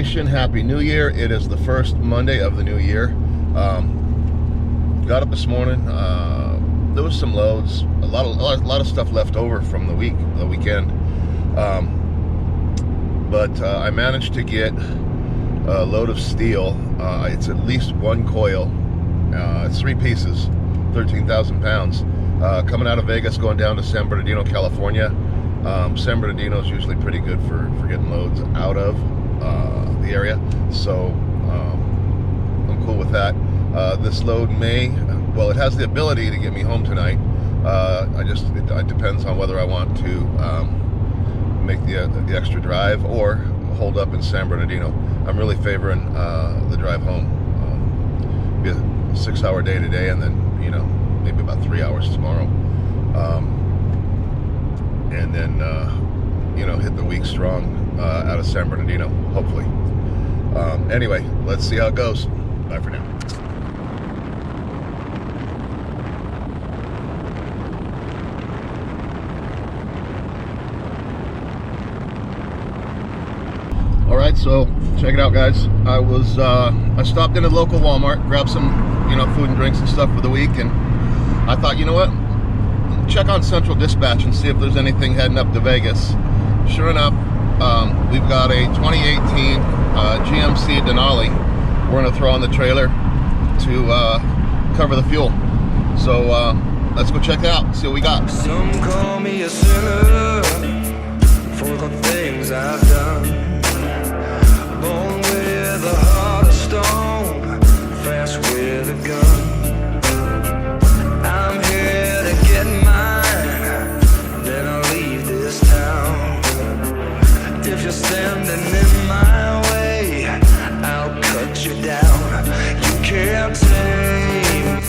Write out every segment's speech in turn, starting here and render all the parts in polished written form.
Nation, Happy New Year. It is the first Monday of the new year. Got up this morning. There was some loads, a lot of stuff left over from the weekend. But I managed to get a load of steel. It's at least one coil. It's 3 pieces, 13,000 pounds. Coming out of Vegas, going down to San Bernardino, California. San Bernardino is usually pretty good for getting loads out of the area, so I'm cool with that. This load it has the ability to get me home tonight. It depends on whether I want to make the extra drive or hold up in San Bernardino. I'm really favoring the drive home. Be a 6-hour day today, and then maybe about 3 hours tomorrow. And then hit the week strong out of San Bernardino, hopefully. Anyway, let's see how it goes. Bye for now. All right, so check it out, guys. I stopped in a local Walmart, grabbed some food and drinks and stuff for the week, and I thought, you know what, check on Central Dispatch and see if there's anything heading up to Vegas. Sure enough, we've got a 2018 GMC Denali we're going to throw on the trailer to cover the fuel. So let's go check it out, see what we got. Some call me a sinner for the things I've done. Born with a heart of stone, fast with a gun. I'm here to get mine, then I'll leave this town. If you're standing in my way, I'll cut you down. You can't tame me.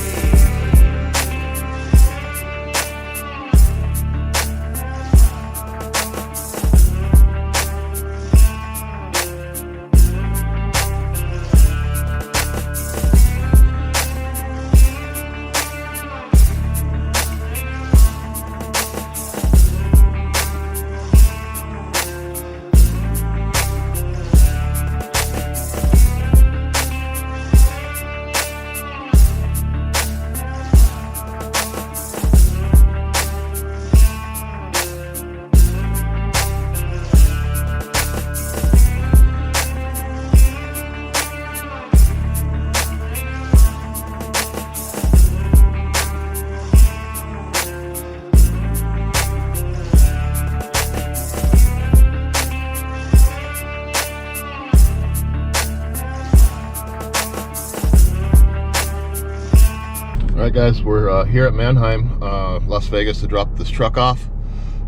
All right, guys, we're here at Mannheim, Las Vegas, to drop this truck off.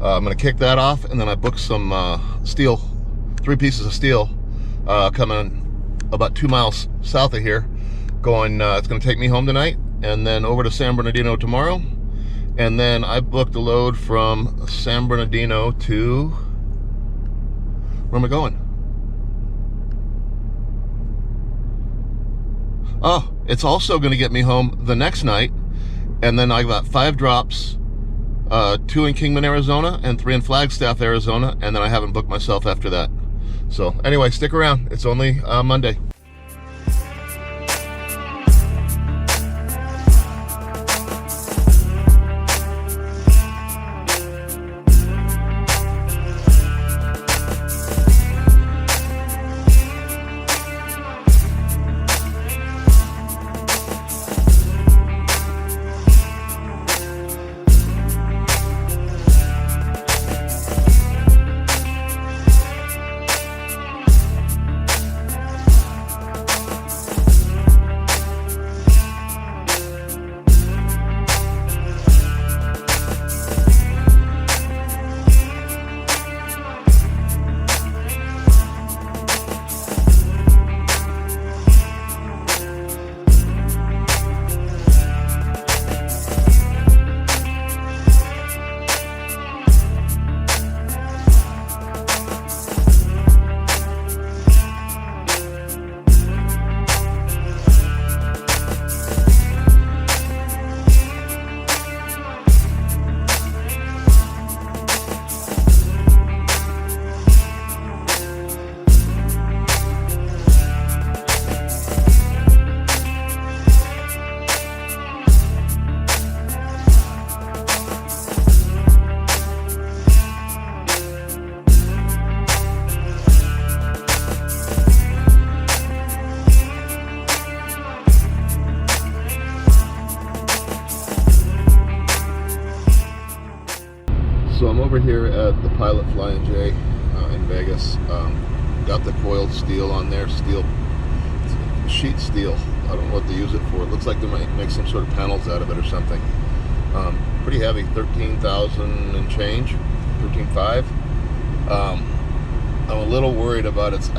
I'm going to kick that off, and then I booked some steel, 3 pieces of steel, coming about 2 miles south of here. It's going to take me home tonight, and then over to San Bernardino tomorrow. And then I booked a load from San Bernardino to, where am I going? Oh, it's also going to get me home the next night, and then I got 5 drops, 2 in Kingman, Arizona, and 3 in Flagstaff, Arizona, and then I haven't booked myself after that. So anyway, stick around. It's only Monday. here at the Pilot Flying J in Vegas. Got the coiled steel on there, sheet steel. I don't know what they use it for. It looks like they might make some sort of panels out of it or something. Pretty heavy, 13,000 and change, 13.5. I'm a little worried about its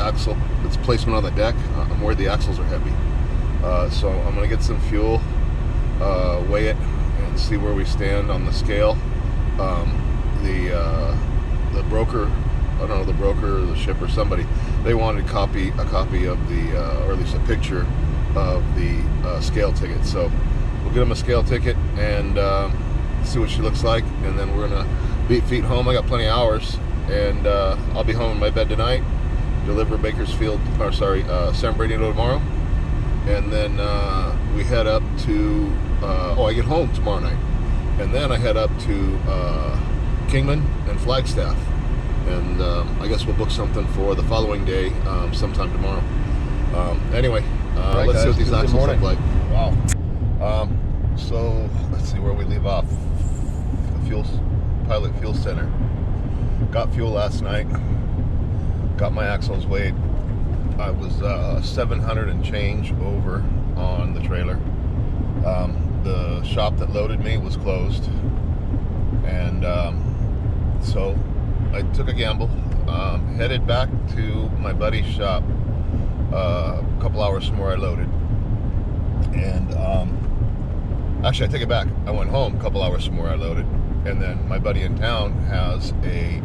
placement on the deck. I'm worried the axles are heavy. So I'm gonna get some fuel, weigh it, and see where we stand on the scale. The broker, I don't know, the broker or the shipper, somebody, they wanted a copy of the, or at least a picture of the scale ticket. So we'll get them a scale ticket and see what she looks like, and then we're gonna beat feet home. I got plenty of hours, and I'll be home in my bed tonight, deliver Bakersfield, or sorry, San Bernardino tomorrow, and then we head up to, I get home tomorrow night, and then I head up to Kingman and Flagstaff, and I guess we'll book something for the following day, sometime tomorrow. Anyway, right, let's guys, see what these Tuesday axles morning. look like. Wow. So let's see where we leave off. The Pilot Fuel Center. Got fuel last night. Got my axles weighed. I was 700 and change over on the trailer. The shop that loaded me was closed, and so I took a gamble. Headed back to my buddy's shop a couple hours from where I loaded, and actually I take it back. I went home a couple hours from where I loaded, and then my buddy in town has a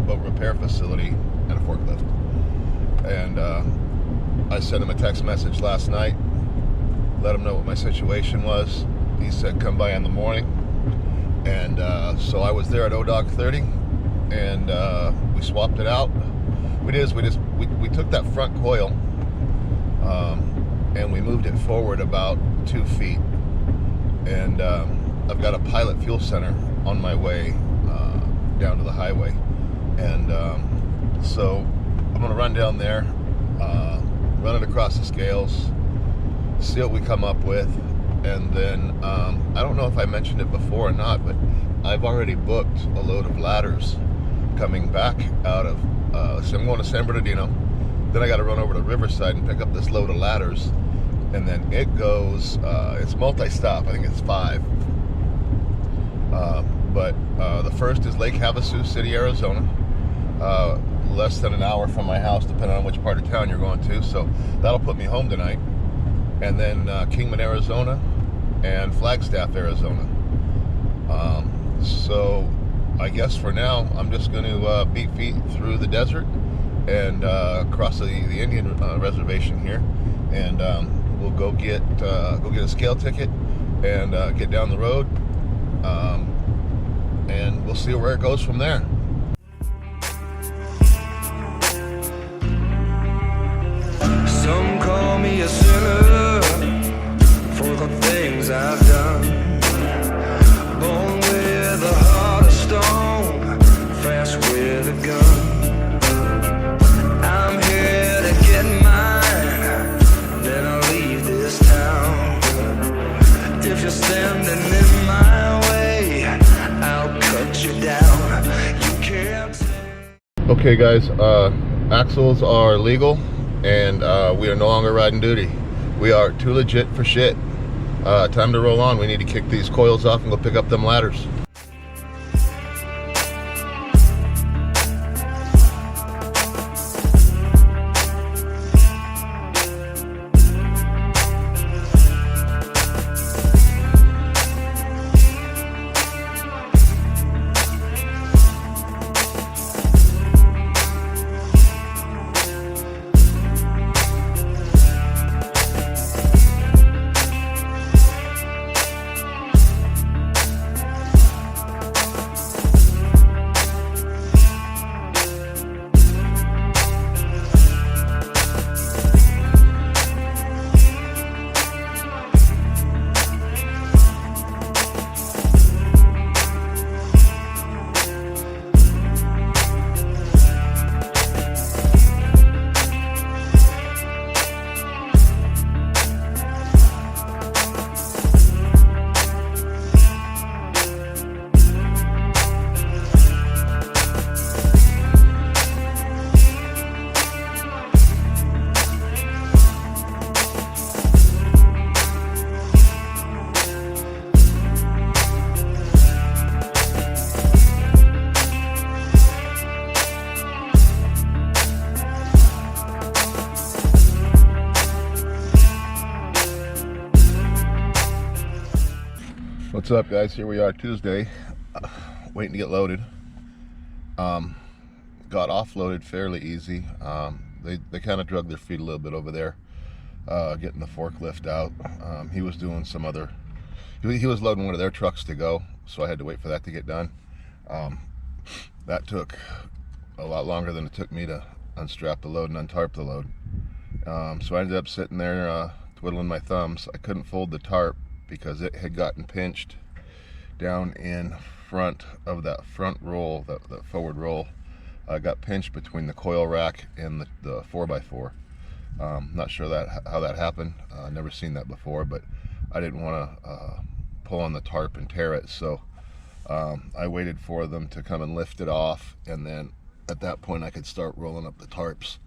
boat repair facility and a forklift, and I sent him a text message last night, let him know what my situation was. He said come by in the morning, and so I was there at ODOG 30, and we swapped it out. We took that front coil and we moved it forward about 2 feet, and I've got a Pilot Fuel Center on my way down to the highway, and so I'm gonna run down there, run it across the scales, see what we come up with, and then I don't know if I mentioned it before or not, but I've already booked a load of ladders coming back out of so I'm going to San Bernardino, then I got to run over to Riverside and pick up this load of ladders, and then it goes, it's multi-stop, I think it's 5, but the first is Lake Havasu City, Arizona, less than an hour from my house depending on which part of town you're going to, so that'll put me home tonight. And then Kingman, Arizona, and Flagstaff, Arizona. So I guess for now I'm just going to beat feet through the desert and across the Indian reservation here, and we'll go get a scale ticket and get down the road, and we'll see where it goes from there. Some call me a sinner for the things I've done. Born with a heart of stone, fast with a gun. I'm here to get mine, then I'll leave this town. If you're standing in my way, I'll cut you down. You can't. Okay guys, axles are legal, and we are no longer riding duty. We are too legit for shit. Time to roll on. We need to kick these coils off and go pick up them ladders. What's up, guys? Here we are Tuesday, waiting to get loaded. Got offloaded fairly easy. They kind of drug their feet a little bit over there, getting the forklift out. He was doing some other, he was loading one of their trucks to go, so I had to wait for that to get done. That took a lot longer than it took me to unstrap the load and untarp the load. So I ended up sitting there twiddling my thumbs. I couldn't fold the tarp because it had gotten pinched down in front of that front roll, that forward roll. Got pinched between the coil rack and the 4x4. Not sure how that happened. Never seen that before, but I didn't want to pull on the tarp and tear it, so I waited for them to come and lift it off, and then at that point I could start rolling up the tarps.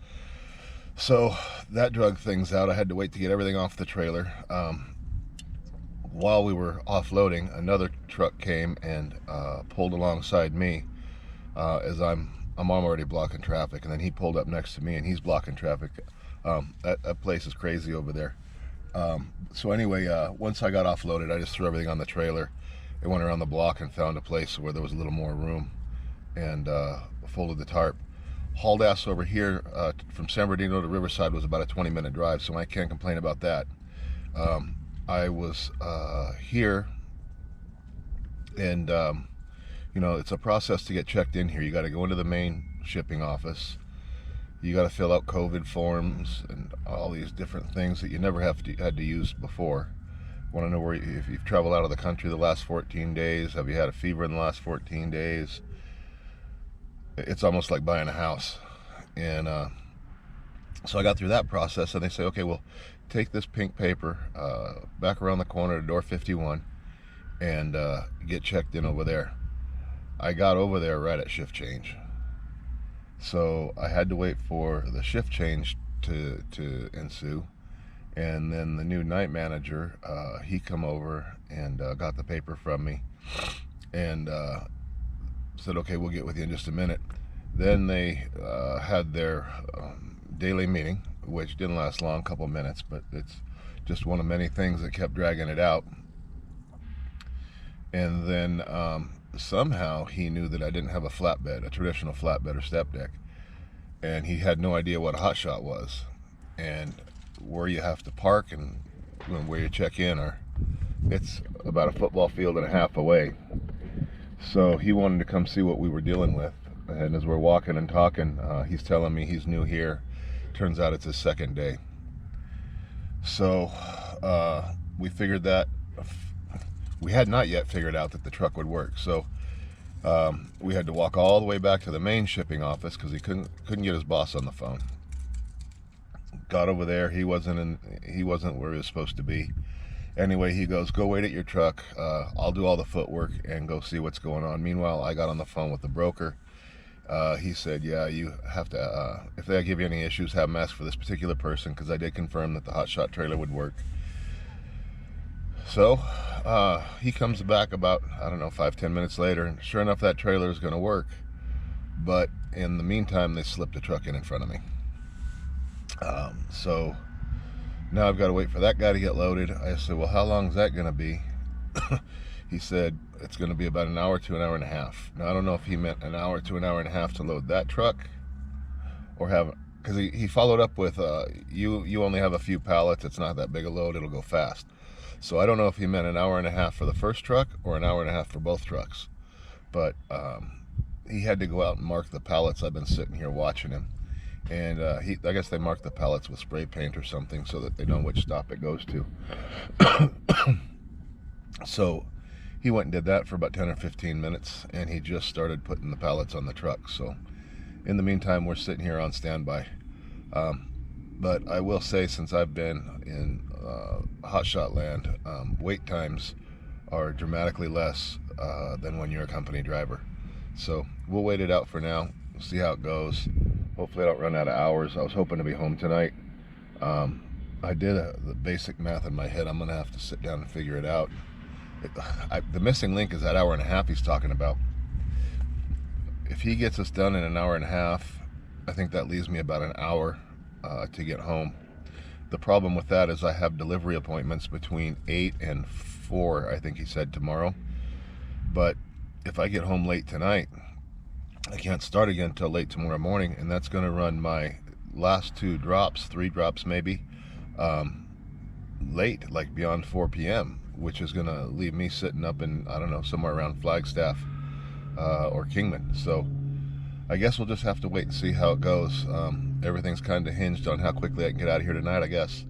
So that drug things out. I had to wait to get everything off the trailer. While we were offloading, another truck came and pulled alongside me as I'm already blocking traffic, and then he pulled up next to me and he's blocking traffic. That place is crazy over there. So anyway, once I got offloaded, I just threw everything on the trailer and went around the block and found a place where there was a little more room, and folded the tarp. Hauled ass over here from San Bernardino to Riverside was about a 20-minute drive, so I can't complain about that. I was here, and you know, it's a process to get checked in here. You got to go into the main shipping office. You got to fill out COVID forms and all these different things that you never had to use before. Want to know where if you've traveled out of the country the last 14 days, have you had a fever in the last 14 days? It's almost like buying a house. And so I got through that process, and they say, okay, well, take this pink paper back around the corner to door 51 and get checked in over there. I got over there right at shift change, so I had to wait for the shift change to ensue, and then the new night manager, he come over and got the paper from me and said, okay, we'll get with you in just a minute. Then they had their daily meeting, which didn't last long, a couple minutes, but it's just one of many things that kept dragging it out. And then somehow he knew that I didn't have a flatbed, a traditional flatbed or step deck, and he had no idea what a hot shot was and where you have to park and where you check in. Or it's about a football field and a half away. So he wanted to come see what we were dealing with, and as we're walking and talking, he's telling me he's new here. Turns out it's his second day. So we figured that we had not yet figured out that the truck would work. So we had to walk all the way back to the main shipping office because he couldn't get his boss on the phone. Got over there, he wasn't where he was supposed to be. Anyway, he goes, go wait at your truck. I'll do all the footwork and go see what's going on. Meanwhile, I got on the phone with the broker. He said, yeah, you have to, if they give you any issues, have them ask for this particular person, because I did confirm that the hotshot trailer would work. So he comes back about, I don't know, 5-10 minutes later, and sure enough, that trailer is going to work. But in the meantime, they slipped a truck in front of me. So now I've got to wait for that guy to get loaded. I said, well, how long is that going to be? He said it's going to be about an hour to an hour and a half. Now, I don't know if he meant an hour to an hour and a half to load that truck, or have, because he followed up with, you only have a few pallets, it's not that big a load, it'll go fast. So I don't know if he meant an hour and a half for the first truck or an hour and a half for both trucks. But he had to go out and mark the pallets. I've been sitting here watching him. And I guess they mark the pallets with spray paint or something so that they know which stop it goes to. So he went and did that for about 10 or 15 minutes, and he just started putting the pallets on the truck. So in the meantime, we're sitting here on standby. But I will say, since I've been in hotshot land, wait times are dramatically less than when you're a company driver. So we'll wait it out for now, see how it goes. Hopefully I don't run out of hours. I was hoping to be home tonight. I did the basic math in my head. I'm gonna have to sit down and figure it out. The missing link is that hour and a half he's talking about. If he gets us done in an hour and a half, I think that leaves me about an hour to get home. The problem with that is I have delivery appointments between 8 and 4, I think he said, tomorrow. But if I get home late tonight, I can't start again until late tomorrow morning, and that's going to run my last 2 drops, 3 drops maybe, late, like beyond 4 p.m., which is going to leave me sitting up in, I don't know, somewhere around Flagstaff or Kingman. So I guess we'll just have to wait and see how it goes. Everything's kind of hinged on how quickly I can get out of here tonight, I guess.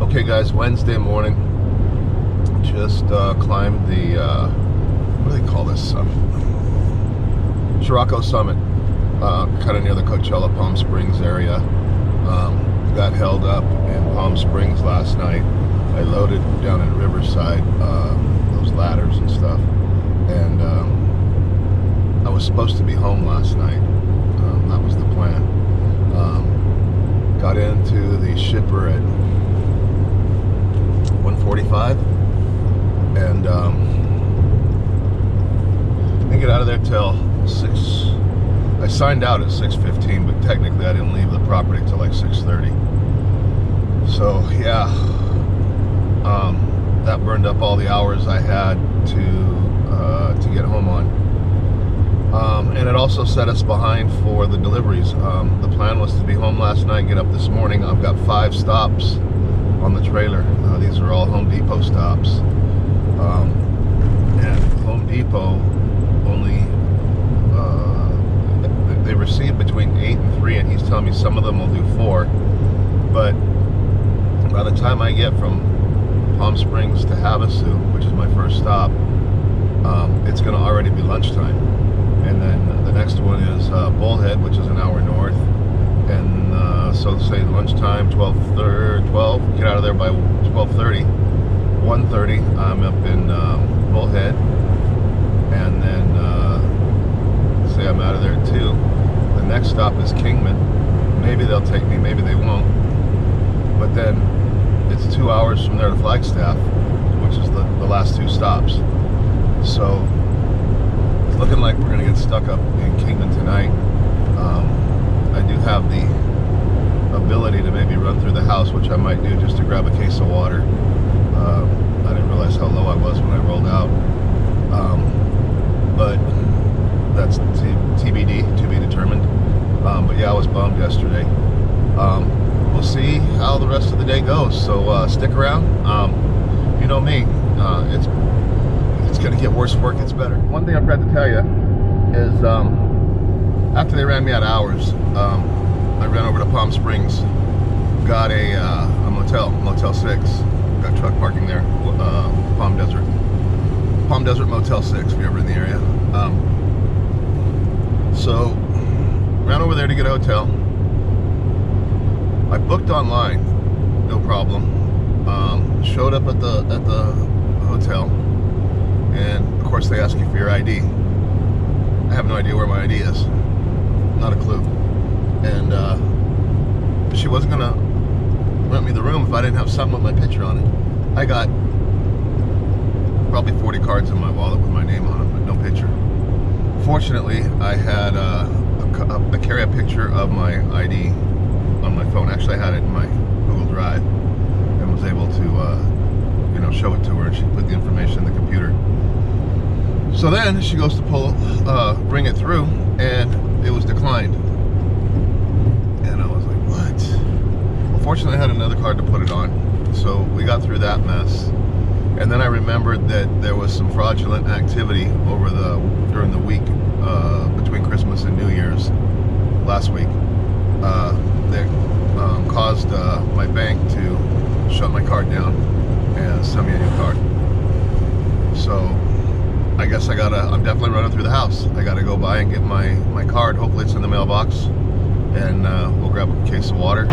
Okay guys, Wednesday morning, just climbed the, what do they call this, Scirocco Summit, kind of near the Coachella Palm Springs area. Got held up in Palm Springs last night. I loaded down in Riverside, those ladders and stuff, and I was supposed to be home last night. That was the plan. Got into the shipper at 1:45, and didn't get out of there till 6. I signed out at 6:15, but technically I didn't leave the property till like 6:30. So yeah, that burned up all the hours I had to get home on. And it also set us behind for the deliveries. The plan was to be home last night, get up this morning. I've got 5 stops on the trailer. These are all Home Depot stops. And Home Depot only, they receive between 8 and 3, and he's telling me some of them will do 4. But by the time I get from Palm Springs to Havasu, which is my first stop, it's going to already be lunchtime. And then the next one is Bullhead, which is an hour north. And so say lunchtime, 12, get out of there by 12:30. 1:30, I'm up in Bullhead. And then say I'm out of there at 2. The next stop is Kingman. Maybe they'll take me, maybe they won't. But then it's 2 hours from there to Flagstaff, which is the last 2 stops. So it's looking like we're going to get stuck up in Kingman tonight. I do have the ability to maybe run through the house, which I might do just to grab a case of water. I didn't realize how low I was when I rolled out. But that's TBD, to be determined. But yeah, I was bummed yesterday. We'll see how the rest of the day goes, so stick around. You know me, it's going to get worse before it gets better. One thing I forgot to tell you is after they ran me out of hours, I ran over to Palm Springs, got a Motel 6, got truck parking there, Palm Desert. Palm Desert Motel 6, if you're ever in the area. So, ran over there to get a hotel. I booked online, no problem. Showed up at the hotel, and of course they ask you for your ID. I have no idea where my ID is, not a clue. And she wasn't gonna rent me the room if I didn't have something with my picture on it. I got probably 40 cards in my wallet with my name on them, but no picture. Fortunately, I had I carry a picture of my ID on my phone. Actually, I had it in my Google Drive and was able to, you know, show it to her, and she put the information in the computer. So then she goes to bring it through, and it was declined. And I was like, what? Well, fortunately, I had another card to put it on, so we got through that mess. And then I remembered that there was some fraudulent activity during the week between Christmas and New Year's last week that caused my bank to shut my card down and send me a new card. So I guess I'm definitely running through the house. I gotta go by and get my card. Hopefully it's in the mailbox, and we'll grab a case of water.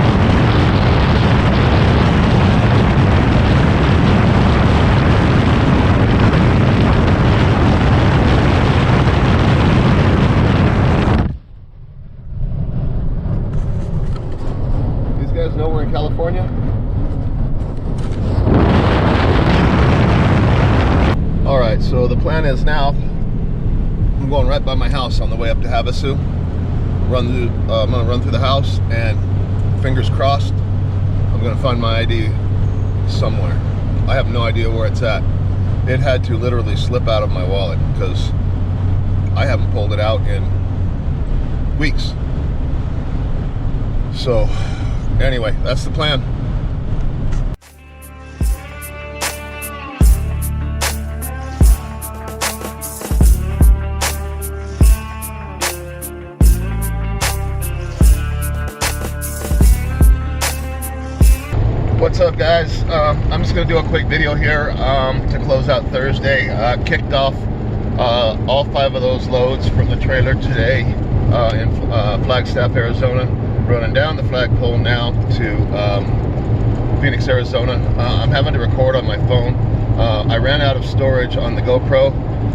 These guys know we're in California? Alright, so the plan is now, I'm going right by my house on the way up to Havasu. I'm gonna run through the house, and fingers crossed, I'm gonna find my ID somewhere. I have no idea where it's at. It had to literally slip out of my wallet because I haven't pulled it out in weeks. So anyway, that's the plan. What's up, guys? I'm just going to do a quick video here to close out Thursday. Kicked off all 5 of those loads from the trailer today in Flagstaff, Arizona. Running down the flagpole now to Phoenix, Arizona. I'm having to record on my phone. I ran out of storage on the GoPro,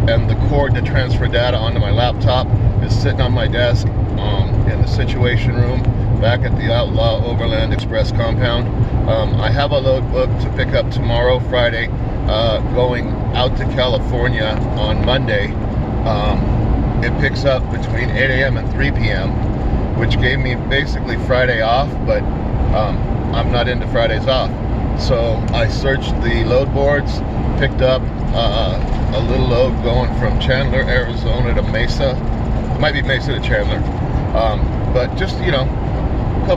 and the cord to transfer data onto my laptop is sitting on my desk in the Situation Room back at the Outlaw Overland Express compound. I have a load booked to pick up tomorrow, Friday, going out to California on Monday. It picks up between 8 a.m. and 3 p.m., which gave me basically Friday off, but I'm not into Fridays off. So I searched the load boards, picked up a little load going from Chandler, Arizona to Mesa. It might be Mesa to Chandler, but just, you know, a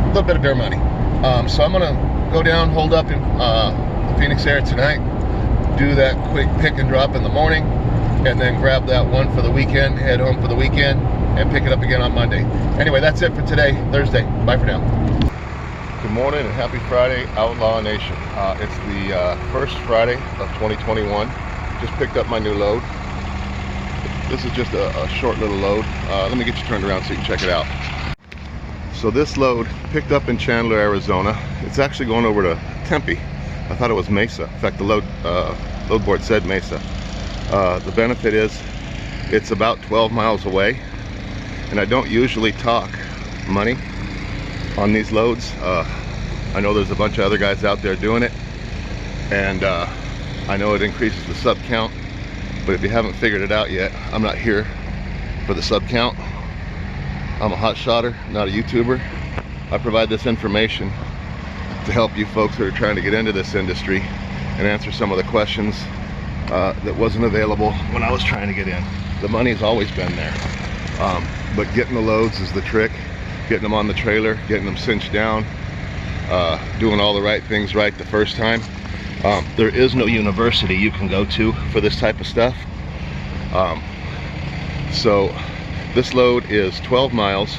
little bit of bare money. So I'm gonna go down, hold up in the Phoenix area tonight, do that quick pick and drop in the morning, and then grab that one for the weekend, head home for the weekend, and pick it up again on Monday. Anyway, that's it for today, Thursday. Bye for now. Good morning and happy Friday, Outlaw Nation. It's the first Friday of 2021. Just picked up my new load. This is just a short little load. Let me get you turned around so you can check it out. So this load picked up in Chandler, Arizona. It's actually going over to Tempe. I thought it was Mesa. In fact, the load board said Mesa. The benefit is it's about 12 miles away, and I don't usually talk money on these loads. I know there's a bunch of other guys out there doing it, and I know it increases the sub count, but if you haven't figured it out yet, I'm not here for the sub count. I'm a hot shotter, not a YouTuber. I provide this information to help you folks who are trying to get into this industry and answer some of the questions that wasn't available when I was trying to get in. The money's always been there, but getting the loads is the trick. Getting them on the trailer, getting them cinched down, doing all the right things right the first time. There is no university you can go to for this type of stuff. So this load is 12 miles,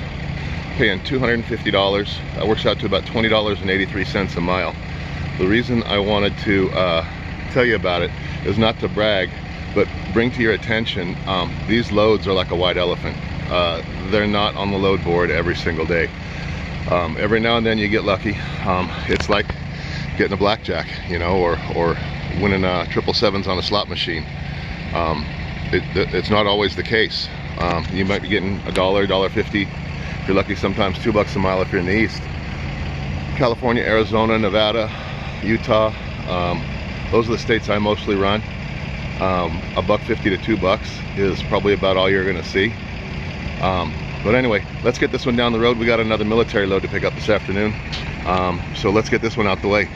paying $250. That works out to about $20.83 a mile. The reason I wanted to tell you about it is not to brag, but bring to your attention, these loads are like a white elephant. They're not on the load board every single day. Every now and then you get lucky. It's like getting a blackjack, you know, or winning 777s on a slot machine. It's not always the case. You might be getting $1, $1.50. If you're lucky, sometimes $2 a mile if you're in the east. California, Arizona, Nevada, Utah, those are the states I mostly run. $1.50 to $2 is probably about all you're gonna see. But anyway, let's get this one down the road. We got another military load to pick up this afternoon. So let's get this one out the way.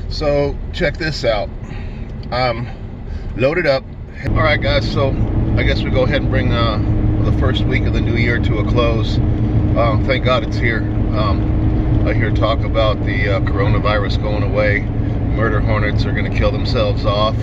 So check this out. Loaded up. All right, guys. So I guess we go ahead and bring the first week of the new year to a close. Thank God it's here. I hear talk about the coronavirus going away. Murder hornets are going to kill themselves off,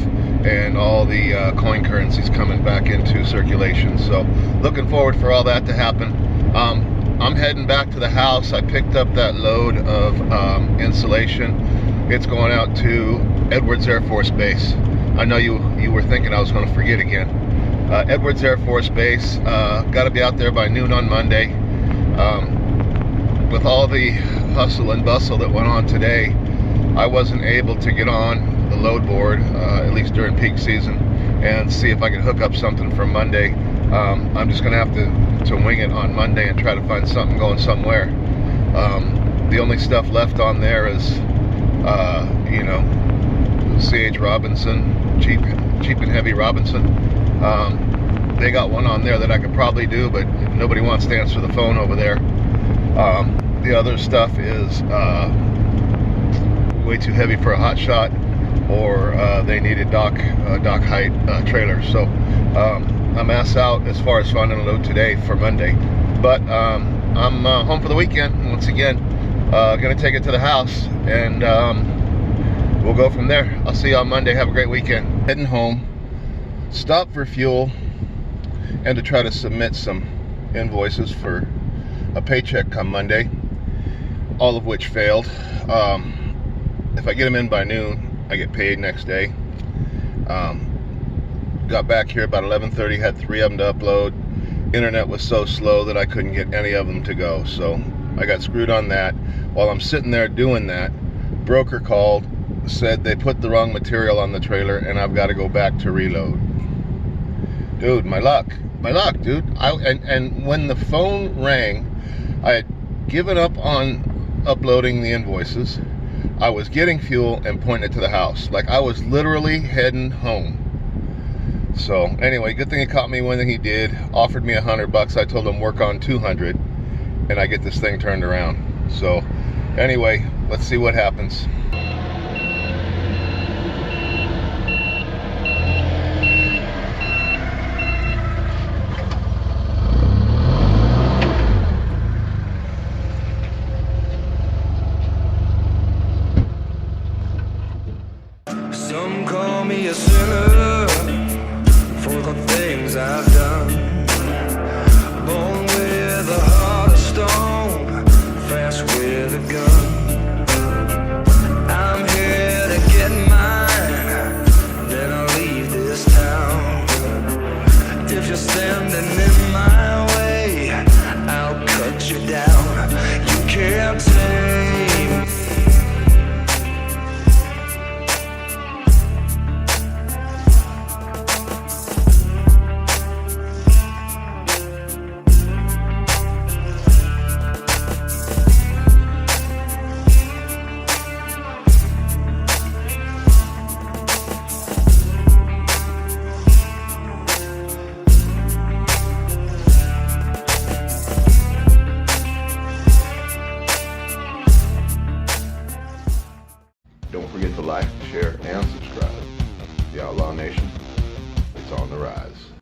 and all the coin currencies coming back into circulation. So looking forward for all that to happen. I'm heading back to the house. I picked up that load of insulation. It's going out to Edwards Air Force Base. I know you were thinking I was going to forget again. Edwards Air Force Base, got to be out there by noon on Monday. With all the hustle and bustle that went on today, I wasn't able to get on the load board, at least during peak season, and see if I could hook up something for Monday. I'm just going to have to wing it on Monday and try to find something going somewhere. The only stuff left on there is you know, C.H. Robinson, cheap and heavy Robinson. They got one on there that I could probably do, but nobody wants to answer the phone over there. The other stuff is way too heavy for a hot shot, or they need a dock height trailer. So I'm ass out as far as finding a load today for Monday. But I'm home for the weekend once again. Gonna take it to the house, and we'll go from there. I'll see you on Monday. Have a great weekend. Heading home, stop for fuel, and to try to submit some invoices for a paycheck come Monday, all of which failed. If I get them in by noon, I get paid next day. Got back here about 11:30, had 3 of them to upload. Internet was so slow that I couldn't get any of them to go, so I got screwed on that. While I'm sitting there doing that, broker called, said they put the wrong material on the trailer and I've got to go back to reload. Dude, my luck, dude. And when the phone rang, I had given up on uploading the invoices. I was getting fuel and pointing it to the house. Like, I was literally heading home. So anyway, good thing he caught me when he did. Offered me $100. I told him work on 200, and I get this thing turned around. So anyway, let's see what happens. Some call me a sinner for the things I've done. Born with a heart of stone, fast with a gun. I Don't forget to like, share, and subscribe. The Outlaw Nation, it's on the rise.